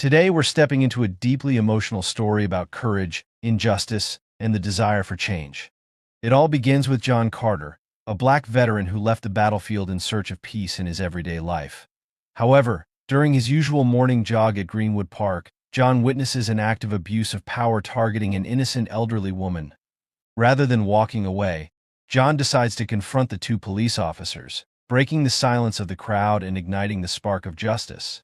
Today, we're stepping into a deeply emotional story about courage, injustice, and the desire for change. It all begins with John Carter, a black veteran who left the battlefield in search of peace in his everyday life. However, during his usual morning jog at Greenwood Park, John witnesses an act of abuse of power targeting an innocent elderly woman. Rather than walking away, John decides to confront the two police officers, breaking the silence of the crowd and igniting the spark of justice.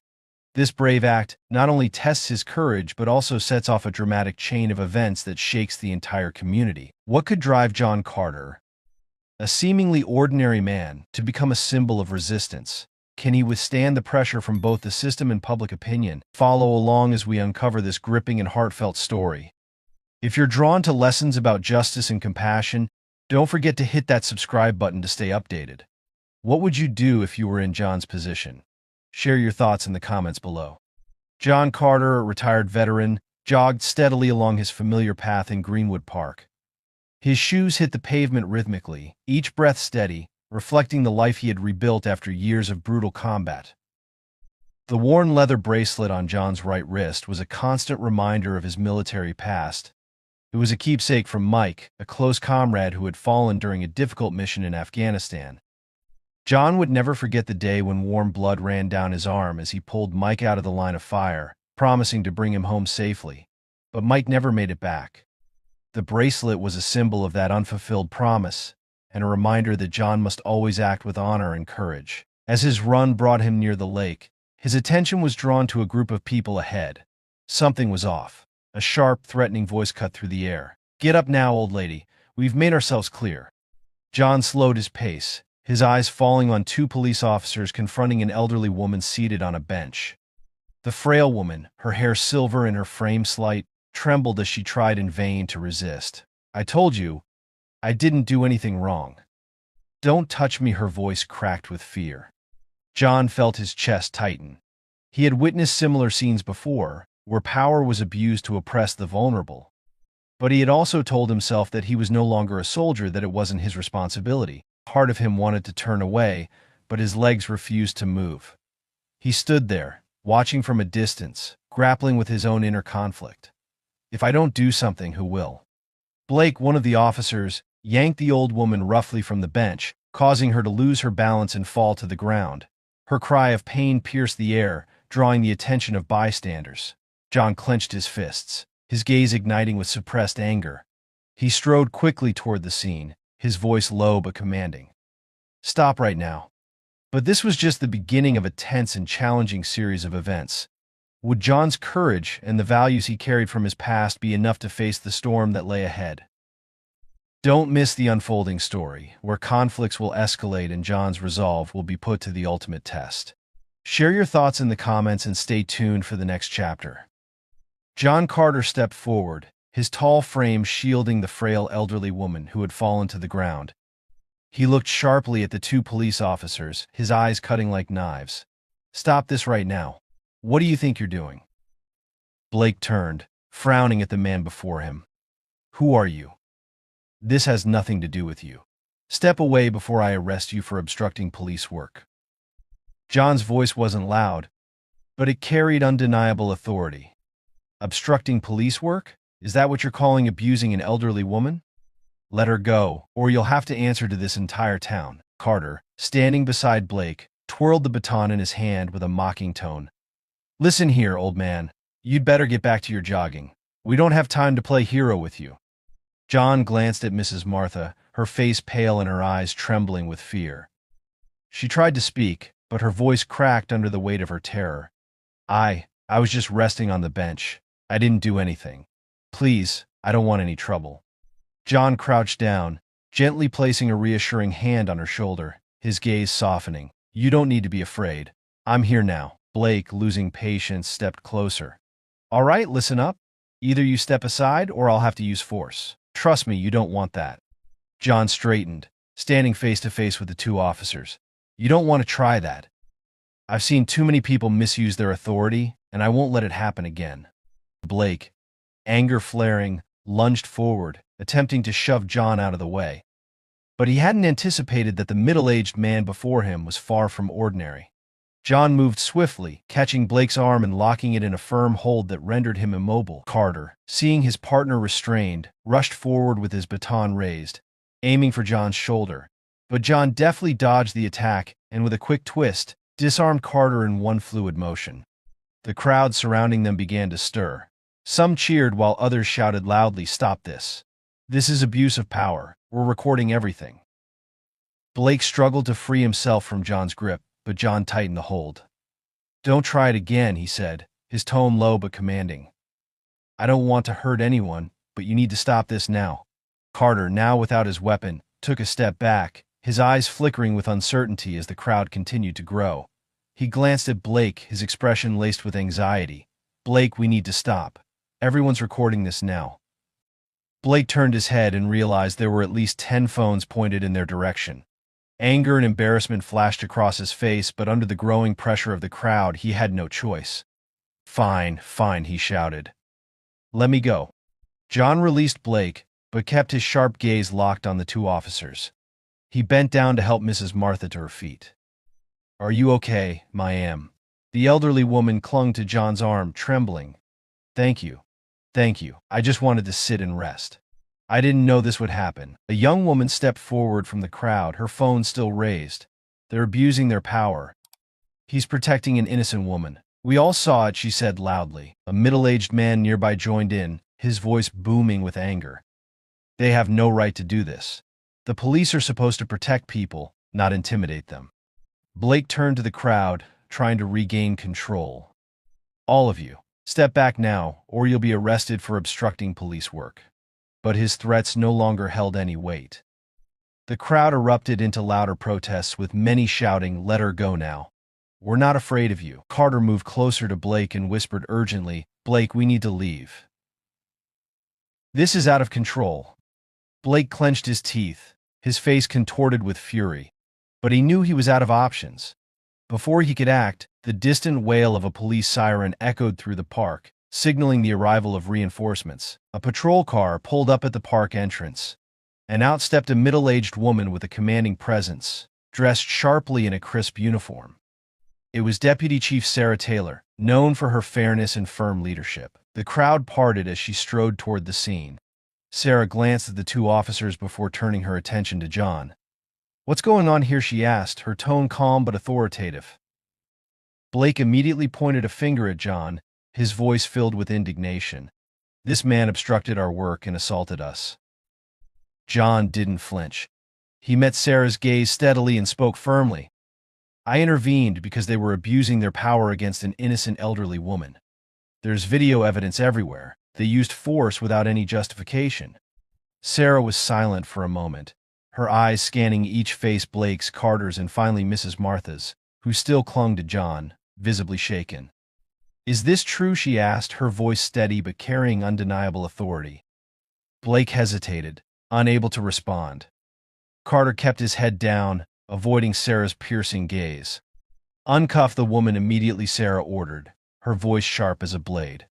This brave act not only tests his courage but also sets off a dramatic chain of events that shakes the entire community. What could drive John Carter, a seemingly ordinary man, to become a symbol of resistance? Can he withstand the pressure from both the system and public opinion? Follow along as we uncover this gripping and heartfelt story. If you're drawn to lessons about justice and compassion, don't forget to hit that subscribe button to stay updated. What would you do if you were in John's position? Share your thoughts in the comments below. John Carter, a retired veteran, jogged steadily along his familiar path in Greenwood Park. His shoes hit the pavement rhythmically, each breath steady, reflecting the life he had rebuilt after years of brutal combat. The worn leather bracelet on John's right wrist was a constant reminder of his military past. It was a keepsake from Mike, a close comrade who had fallen during a difficult mission in Afghanistan. John would never forget the day when warm blood ran down his arm as he pulled Mike out of the line of fire, promising to bring him home safely. But Mike never made it back. The bracelet was a symbol of that unfulfilled promise, and a reminder that John must always act with honor and courage. As his run brought him near the lake, his attention was drawn to a group of people ahead. Something was off. A sharp, threatening voice cut through the air. "Get up now, old lady. We've made ourselves clear." John slowed his pace, his eyes falling on two police officers confronting an elderly woman seated on a bench. The frail woman, her hair silver and her frame slight, trembled as she tried in vain to resist. "I told you, I didn't do anything wrong. Don't touch me," her voice cracked with fear. John felt his chest tighten. He had witnessed similar scenes before, where power was abused to oppress the vulnerable. But he had also told himself that he was no longer a soldier, that it wasn't his responsibility. Part of him wanted to turn away, but his legs refused to move. He stood there, watching from a distance, grappling with his own inner conflict. "If I don't do something, who will?" Blake, one of the officers, yanked the old woman roughly from the bench, causing her to lose her balance and fall to the ground. Her cry of pain pierced the air, drawing the attention of bystanders. John clenched his fists, his gaze igniting with suppressed anger. He strode quickly toward the scene, his voice low but commanding. "Stop right now." But this was just the beginning of a tense and challenging series of events. Would John's courage and the values he carried from his past be enough to face the storm that lay ahead? Don't miss the unfolding story, where conflicts will escalate and John's resolve will be put to the ultimate test. Share your thoughts in the comments and stay tuned for the next chapter. John Carter stepped forward, his tall frame shielding the frail elderly woman who had fallen to the ground. He looked sharply at the two police officers, his eyes cutting like knives. "Stop this right now. What do you think you're doing?" Blake turned, frowning at the man before him. "Who are you? This has nothing to do with you. Step away before I arrest you for obstructing police work." John's voice wasn't loud, but it carried undeniable authority. "Obstructing police work? Is that what you're calling abusing an elderly woman? Let her go, or you'll have to answer to this entire town." Carter, standing beside Blake, twirled the baton in his hand with a mocking tone. "Listen here, old man. You'd better get back to your jogging. We don't have time to play hero with you." John glanced at Mrs. Martha, her face pale and her eyes trembling with fear. She tried to speak, but her voice cracked under the weight of her terror. I was just resting on the bench. I didn't do anything. Please, I don't want any trouble." John crouched down, gently placing a reassuring hand on her shoulder, his gaze softening. "You don't need to be afraid. I'm here now." Blake, losing patience, stepped closer. "All right, listen up. Either you step aside or I'll have to use force. Trust me, you don't want that." John straightened, standing face to face with the two officers. "You don't want to try that. I've seen too many people misuse their authority, and I won't let it happen again." Blake, anger flaring, lunged forward, attempting to shove John out of the way. But he hadn't anticipated that the middle-aged man before him was far from ordinary. John moved swiftly, catching Blake's arm and locking it in a firm hold that rendered him immobile. Carter, seeing his partner restrained, rushed forward with his baton raised, aiming for John's shoulder. But John deftly dodged the attack and, with a quick twist, disarmed Carter in one fluid motion. The crowd surrounding them began to stir. Some cheered while others shouted loudly, "Stop this. This is abuse of power. We're recording everything." Blake struggled to free himself from John's grip, but John tightened the hold. "Don't try it again," he said, his tone low but commanding. "I don't want to hurt anyone, but you need to stop this now." Carter, now without his weapon, took a step back, his eyes flickering with uncertainty as the crowd continued to grow. He glanced at Blake, his expression laced with anxiety. "Blake, we need to stop. Everyone's recording this now." Blake turned his head and realized there were at least 10 phones pointed in their direction. Anger and embarrassment flashed across his face, but under the growing pressure of the crowd, he had no choice. "Fine, fine," he shouted. "Let me go." John released Blake, but kept his sharp gaze locked on the two officers. He bent down to help Mrs. Martha to her feet. "Are you okay, ma'am?" The elderly woman clung to John's arm, trembling. "Thank you. Thank you. I just wanted to sit and rest. I didn't know this would happen." A young woman stepped forward from the crowd, her phone still raised. "They're abusing their power. He's protecting an innocent woman." "We all saw it," she said loudly. A middle-aged man nearby joined in, his voice booming with anger. "They have no right to do this. The police are supposed to protect people, not intimidate them." Blake turned to the crowd, trying to regain control. "All of you, step back now, or you'll be arrested for obstructing police work." But his threats no longer held any weight. The crowd erupted into louder protests, with many shouting, "Let her go now. We're not afraid of you." Carter moved closer to Blake and whispered urgently, "Blake, we need to leave. This is out of control." Blake clenched his teeth, his face contorted with fury. But he knew he was out of options. Before he could act, the distant wail of a police siren echoed through the park, signaling the arrival of reinforcements. A patrol car pulled up at the park entrance, and out stepped a middle-aged woman with a commanding presence, dressed sharply in a crisp uniform. It was Deputy Chief Sarah Taylor, known for her fairness and firm leadership. The crowd parted as she strode toward the scene. Sarah glanced at the two officers before turning her attention to John. "What's going on here?" she asked, her tone calm but authoritative. Blake immediately pointed a finger at John, his voice filled with indignation. "This man obstructed our work and assaulted us." John didn't flinch. He met Sarah's gaze steadily and spoke firmly. "I intervened because they were abusing their power against an innocent elderly woman. There's video evidence everywhere. They used force without any justification." Sarah was silent for a moment, her eyes scanning each face, Blake's, Carter's, and finally Mrs. Martha's, who still clung to John, visibly shaken. "Is this true?" she asked, her voice steady but carrying undeniable authority. Blake hesitated, unable to respond. Carter kept his head down, avoiding Sarah's piercing gaze. "Uncuff the woman immediately," Sarah ordered, her voice sharp as a blade.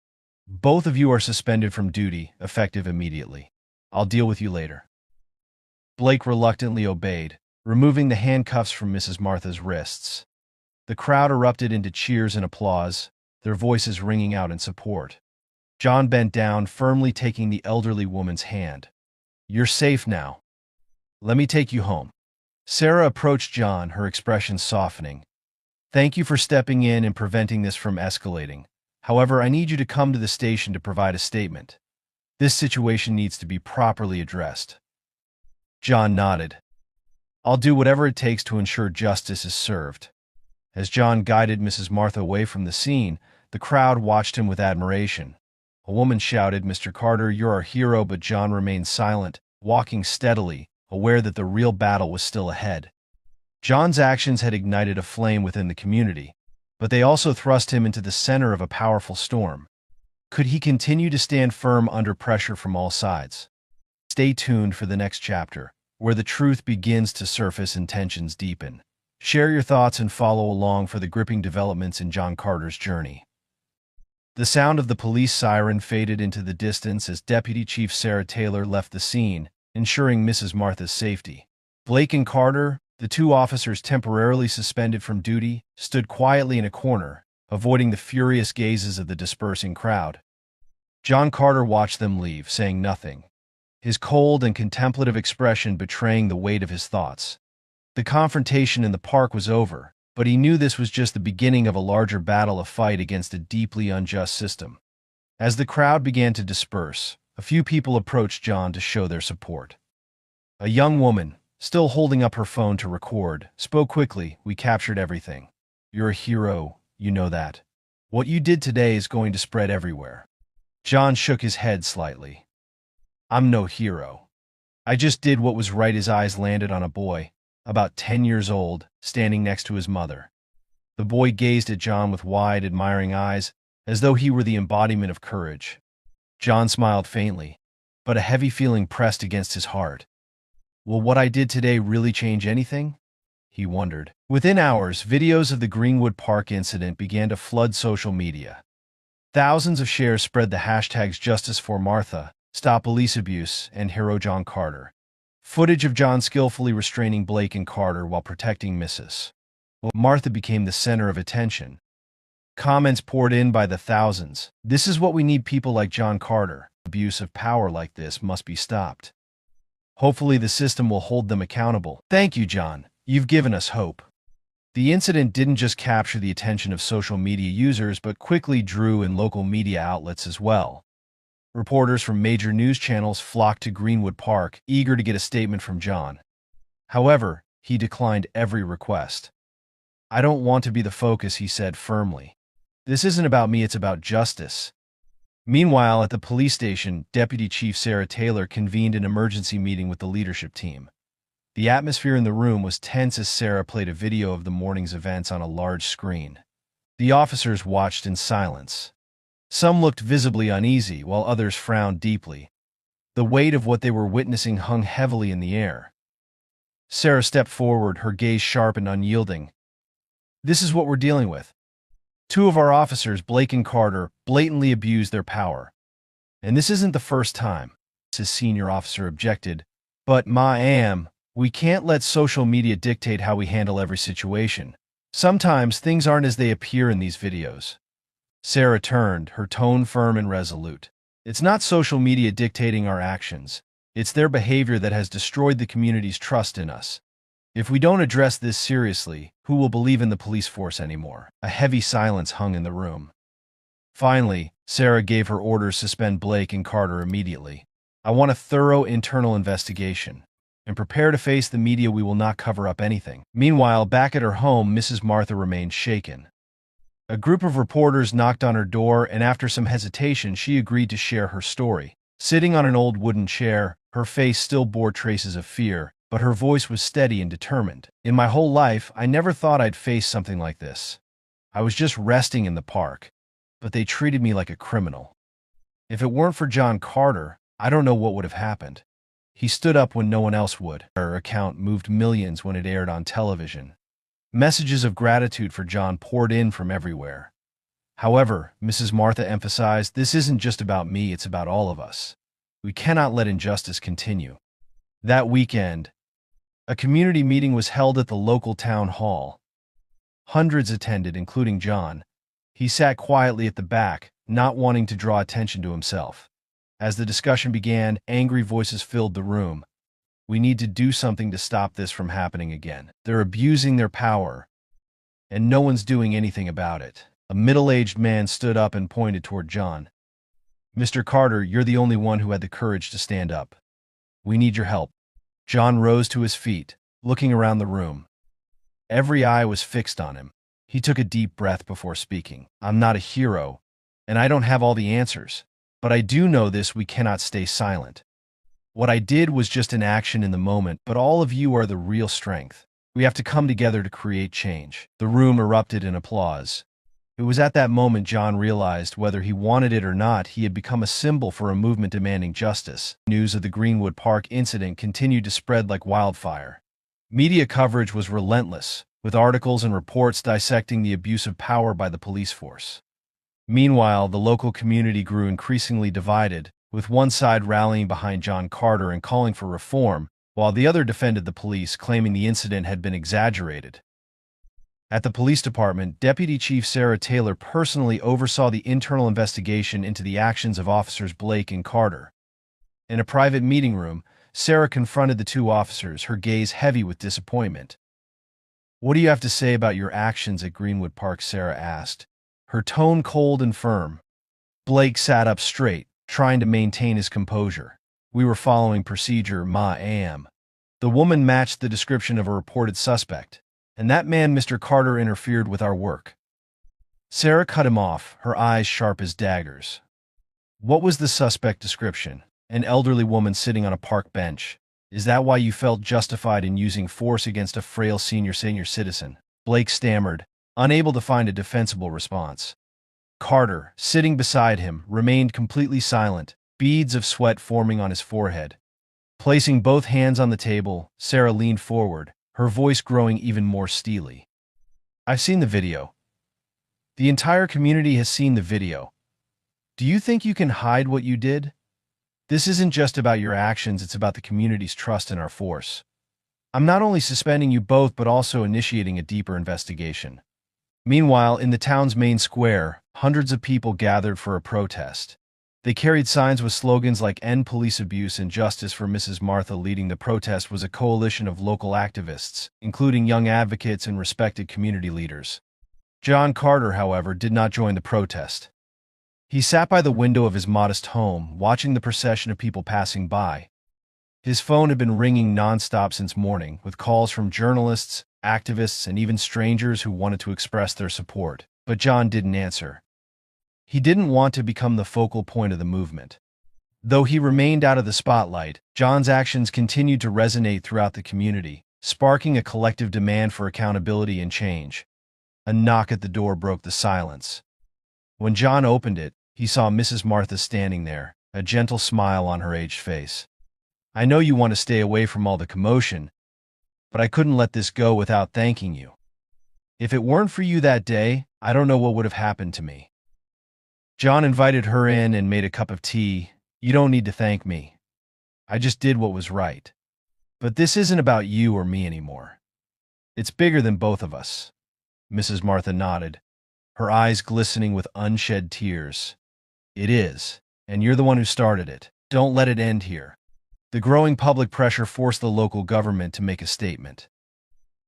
"Both of you are suspended from duty, effective immediately. I'll deal with you later." Blake reluctantly obeyed, removing the handcuffs from Mrs. Martha's wrists. The crowd erupted into cheers and applause, their voices ringing out in support. John bent down, firmly taking the elderly woman's hand. "You're safe now. Let me take you home." Sarah approached John, her expression softening. "Thank you for stepping in and preventing this from escalating. However, I need you to come to the station to provide a statement. This situation needs to be properly addressed." John nodded. "I'll do whatever it takes to ensure justice is served." As John guided Mrs. Martha away from the scene, the crowd watched him with admiration. A woman shouted, "Mr. Carter, you're our hero," but John remained silent, walking steadily, aware that the real battle was still ahead. John's actions had ignited a flame within the community, but they also thrust him into the center of a powerful storm. Could he continue to stand firm under pressure from all sides? Stay tuned for the next chapter, where the truth begins to surface and tensions deepen. Share your thoughts and follow along for the gripping developments in John Carter's journey. The sound of the police siren faded into the distance as Deputy Chief Sarah Taylor left the scene, ensuring Mrs. Martha's safety. Blake and Carter, The two officers, temporarily suspended from duty, stood quietly in a corner, avoiding the furious gazes of the dispersing crowd. John Carter watched them leave, saying nothing, his cold and contemplative expression betraying the weight of his thoughts. The confrontation in the park was over, but he knew this was just the beginning of a larger battle, a fight against a deeply unjust system. As the crowd began to disperse, a few people approached John to show their support. A young woman, still holding up her phone to record, spoke quickly. "We captured everything. You're a hero, you know that. What you did today is going to spread everywhere." John shook his head slightly. "I'm no hero. I just did what was right." His eyes landed on a boy, about 10 years old, standing next to his mother. The boy gazed at John with wide, admiring eyes, as though he were the embodiment of courage. John smiled faintly, but a heavy feeling pressed against his heart. Will what I did today really change anything? He wondered. Within hours, videos of the Greenwood Park incident began to flood social media. Thousands of shares spread the hashtags Justice for Martha, Stop Police Abuse, and Hero John Carter. Footage of John skillfully restraining Blake and Carter while protecting Mrs. Martha became the center of attention. Comments poured in by the thousands. "This is what we need, people like John Carter. Abuse of power like this must be stopped. Hopefully the system will hold them accountable. Thank you, John. You've given us hope." The incident didn't just capture the attention of social media users, but quickly drew in local media outlets as well. Reporters from major news channels flocked to Greenwood Park, eager to get a statement from John. However, he declined every request. "I don't want to be the focus," he said firmly. "This isn't about me, it's about justice." Meanwhile, at the police station, Deputy Chief Sarah Taylor convened an emergency meeting with the leadership team. The atmosphere in the room was tense as Sarah played a video of the morning's events on a large screen. The officers watched in silence. Some looked visibly uneasy, while others frowned deeply. The weight of what they were witnessing hung heavily in the air. Sarah stepped forward, her gaze sharp and unyielding. "This is what we're dealing with. Two of our officers, Blake and Carter, blatantly abused their power. And this isn't the first time," his senior officer objected. "But, we can't let social media dictate how we handle every situation. Sometimes things aren't as they appear in these videos." Sarah turned, her tone firm and resolute. "It's not social media dictating our actions. It's their behavior that has destroyed the community's trust in us. If we don't address this seriously, who will believe in the police force anymore?" A heavy silence hung in the room. Finally, Sarah gave her orders to suspend Blake and Carter immediately. "I want a thorough internal investigation. And prepare to face the media. We will not cover up anything." Meanwhile, back at her home, Mrs. Martha remained shaken. A group of reporters knocked on her door, and after some hesitation, she agreed to share her story. Sitting on an old wooden chair, her face still bore traces of fear, but her voice was steady and determined. "In my whole life, I never thought I'd face something like this. I was just resting in the park, but they treated me like a criminal. If it weren't for John Carter, I don't know what would have happened. He stood up when no one else would." Her account moved millions when it aired on television. Messages of gratitude for John poured in from everywhere. However, Mrs. Martha emphasized, "This isn't just about me, it's about all of us. We cannot let injustice continue." That weekend, a community meeting was held at the local town hall. Hundreds attended, including John. He sat quietly at the back, not wanting to draw attention to himself. As the discussion began, angry voices filled the room. "We need to do something to stop this from happening again. They're abusing their power, and no one's doing anything about it." A middle-aged man stood up and pointed toward John. "Mr. Carter, you're the only one who had the courage to stand up. We need your help." John rose to his feet, looking around the room. Every eye was fixed on him. He took a deep breath before speaking. "I'm not a hero, and I don't have all the answers. But I do know this: we cannot stay silent. What I did was just an action in the moment, but all of you are the real strength. We have to come together to create change." The room erupted in applause. It was at that moment John realized, whether he wanted it or not, he had become a symbol for a movement demanding justice. News of the Greenwood Park incident continued to spread like wildfire. Media coverage was relentless, with articles and reports dissecting the abuse of power by the police force. Meanwhile, the local community grew increasingly divided, with one side rallying behind John Carter and calling for reform, while the other defended the police, claiming the incident had been exaggerated. At the police department, Deputy Chief Sarah Taylor personally oversaw the internal investigation into the actions of Officers Blake and Carter. In a private meeting room, Sarah confronted the two officers, her gaze heavy with disappointment. "What do you have to say about your actions at Greenwood Park?" Sarah asked, her tone cold and firm. Blake sat up straight, trying to maintain his composure. "We were following procedure, ma'am." The woman matched the description of a reported suspect. "And that man, Mr. Carter, interfered with our work." Sarah cut him off, her eyes sharp as daggers. "What was the suspect description?" "An elderly woman sitting on a park bench." "Is that why you felt justified in using force against a frail senior citizen?" Blake stammered, unable to find a defensible response. Carter, sitting beside him, remained completely silent, beads of sweat forming on his forehead. Placing both hands on the table, Sarah leaned forward, her voice growing even more steely. "I've seen the video. The entire community has seen the video. Do you think you can hide what you did? This isn't just about your actions, it's about the community's trust in our force. I'm not only suspending you both, but also initiating a deeper investigation." Meanwhile, in the town's main square, hundreds of people gathered for a protest. They carried signs with slogans like "End Police Abuse" and "Justice for Mrs. Martha." Leading the protest was a coalition of local activists, including young advocates and respected community leaders. John Carter, however, did not join the protest. He sat by the window of his modest home, watching the procession of people passing by. His phone had been ringing nonstop since morning, with calls from journalists, activists, and even strangers who wanted to express their support. But John didn't answer. He didn't want to become the focal point of the movement. Though he remained out of the spotlight, John's actions continued to resonate throughout the community, sparking a collective demand for accountability and change. A knock at the door broke the silence. When John opened it, he saw Mrs. Martha standing there, a gentle smile on her aged face. "I know you want to stay away from all the commotion, but I couldn't let this go without thanking you. If it weren't for you that day, I don't know what would have happened to me." John invited her in and made a cup of tea. "You don't need to thank me. I just did what was right. But this isn't about you or me anymore. It's bigger than both of us." Mrs. Martha nodded, her eyes glistening with unshed tears. "It is, and you're the one who started it. Don't let it end here." The growing public pressure forced the local government to make a statement.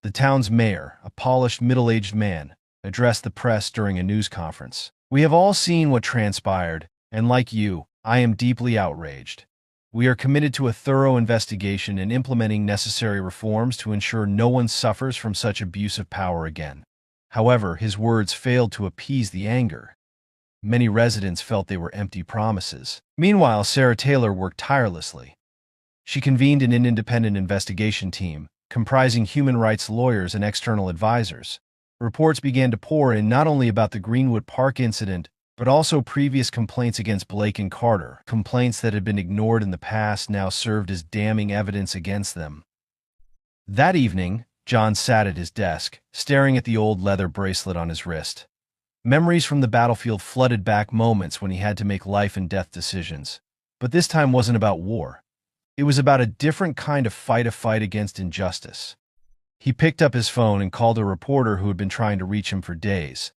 The town's mayor, a polished middle-aged man, addressed the press during a news conference. "We have all seen what transpired, and like you, I am deeply outraged. We are committed to a thorough investigation and implementing necessary reforms to ensure no one suffers from such abuse of power again." However, his words failed to appease the anger. Many residents felt they were empty promises. Meanwhile, Sarah Taylor worked tirelessly. She convened an independent investigation team, comprising human rights lawyers and external advisors. Reports began to pour in not only about the Greenwood Park incident, but also previous complaints against Blake and Carter. Complaints that had been ignored in the past now served as damning evidence against them. That evening, John sat at his desk, staring at the old leather bracelet on his wrist. Memories from the battlefield flooded back, moments when he had to make life and death decisions. But this time wasn't about war. It was about a different kind of fight, a fight against injustice. He picked up his phone and called a reporter who had been trying to reach him for days.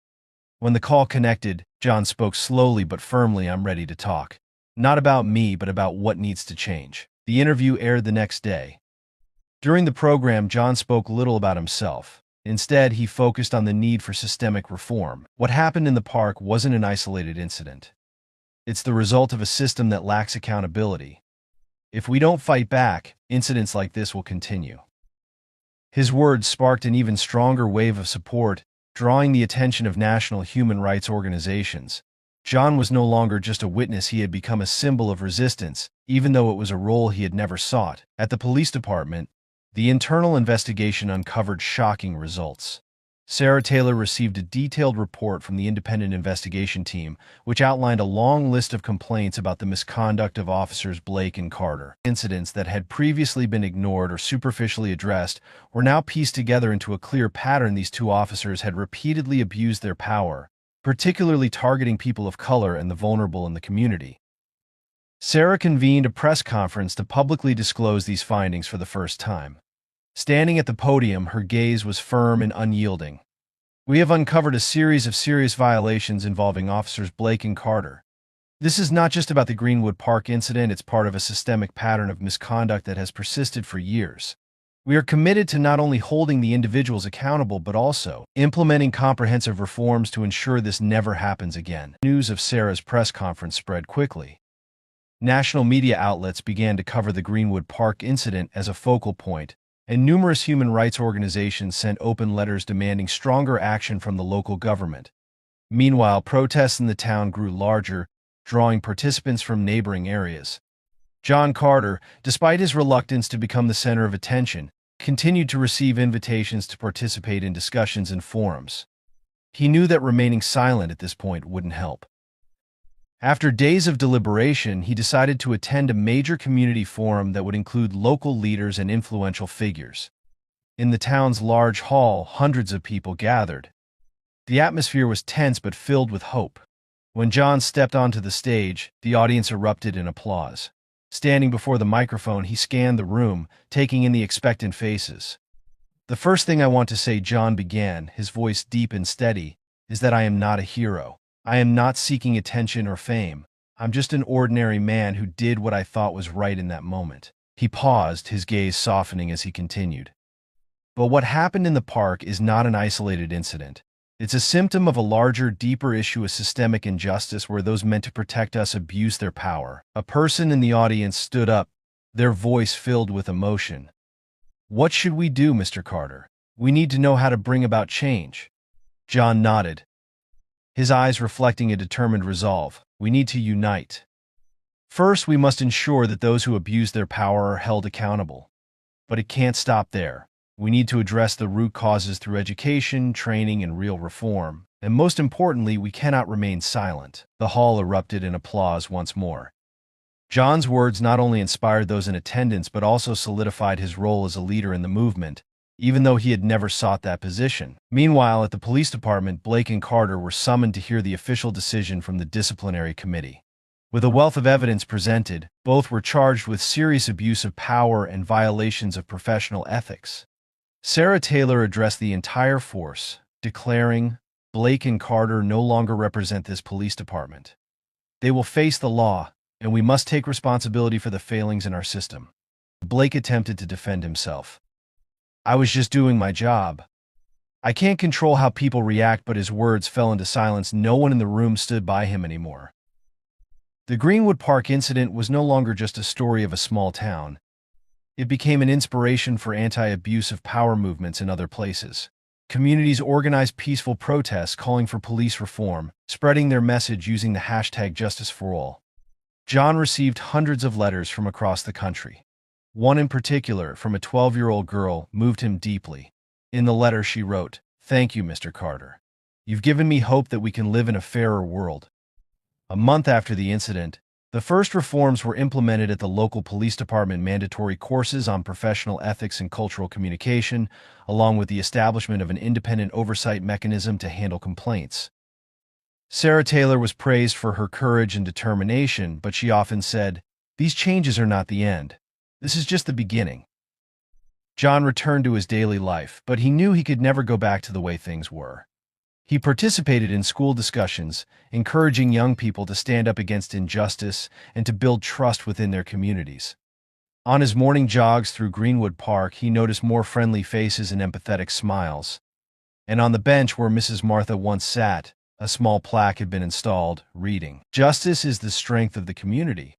When the call connected, John spoke slowly but firmly. "I'm ready to talk. Not about me, but about what needs to change." The interview aired the next day. During the program, John spoke little about himself. Instead, he focused on the need for systemic reform. What happened in the park wasn't an isolated incident. It's the result of a system that lacks accountability. If we don't fight back, incidents like this will continue. His words sparked an even stronger wave of support, drawing the attention of national human rights organizations. John was no longer just a witness, he had become a symbol of resistance, even though it was a role he had never sought. At the police department, the internal investigation uncovered shocking results. Sarah Taylor received a detailed report from the independent investigation team, which outlined a long list of complaints about the misconduct of officers Blake and Carter. Incidents that had previously been ignored or superficially addressed were now pieced together into a clear pattern. These two officers had repeatedly abused their power, particularly targeting people of color and the vulnerable in the community. Sarah convened a press conference to publicly disclose these findings for the first time. Standing at the podium, her gaze was firm and unyielding. "We have uncovered a series of serious violations involving Officers Blake and Carter. This is not just about the Greenwood Park incident, it's part of a systemic pattern of misconduct that has persisted for years. We are committed to not only holding the individuals accountable but also implementing comprehensive reforms to ensure this never happens again." News of Sarah's press conference spread quickly. National media outlets began to cover the Greenwood Park incident as a focal point, and numerous human rights organizations sent open letters demanding stronger action from the local government. Meanwhile, protests in the town grew larger, drawing participants from neighboring areas. John Carter, despite his reluctance to become the center of attention, continued to receive invitations to participate in discussions and forums. He knew that remaining silent at this point wouldn't help. After days of deliberation, he decided to attend a major community forum that would include local leaders and influential figures. In the town's large hall, hundreds of people gathered. The atmosphere was tense but filled with hope. When John stepped onto the stage, the audience erupted in applause. Standing before the microphone, he scanned the room, taking in the expectant faces. "The first thing I want to say," John began, his voice deep and steady, "is that I am not a hero. I am not seeking attention or fame. I'm just an ordinary man who did what I thought was right in that moment." He paused, his gaze softening as he continued. "But what happened in the park is not an isolated incident. It's a symptom of a larger, deeper issue of systemic injustice where those meant to protect us abuse their power." A person in the audience stood up, their voice filled with emotion. "What should we do, Mr. Carter? We need to know how to bring about change." John nodded, his eyes reflecting a determined resolve. "We need to unite. First, we must ensure that those who abuse their power are held accountable. But it can't stop there. We need to address the root causes through education, training, and real reform. And most importantly, we cannot remain silent." The hall erupted in applause once more. John's words not only inspired those in attendance but also solidified his role as a leader in the movement, even though he had never sought that position. Meanwhile, at the police department, Blake and Carter were summoned to hear the official decision from the disciplinary committee. With a wealth of evidence presented, both were charged with serious abuse of power and violations of professional ethics. Sarah Taylor addressed the entire force, declaring, "Blake and Carter no longer represent this police department. They will face the law, and we must take responsibility for the failings in our system." Blake attempted to defend himself. "I was just doing my job. I can't control how people react," but his words fell into silence. No one in the room stood by him anymore. The Greenwood Park incident was no longer just a story of a small town. It became an inspiration for anti-abusive power movements in other places. Communities organized peaceful protests calling for police reform, spreading their message using the hashtag #JusticeForAll. John received hundreds of letters from across the country. One in particular, from a 12-year-old girl, moved him deeply. In the letter she wrote, "Thank you, Mr. Carter. You've given me hope that we can live in a fairer world." A month after the incident, the first reforms were implemented at the local police department: mandatory courses on professional ethics and cultural communication, along with the establishment of an independent oversight mechanism to handle complaints. Sarah Taylor was praised for her courage and determination, but she often said, "These changes are not the end. This is just the beginning." John returned to his daily life, but he knew he could never go back to the way things were. He participated in school discussions, encouraging young people to stand up against injustice and to build trust within their communities. On his morning jogs through Greenwood Park, he noticed more friendly faces and empathetic smiles. And on the bench where Mrs. Martha once sat, a small plaque had been installed, reading, "Justice is the strength of the community."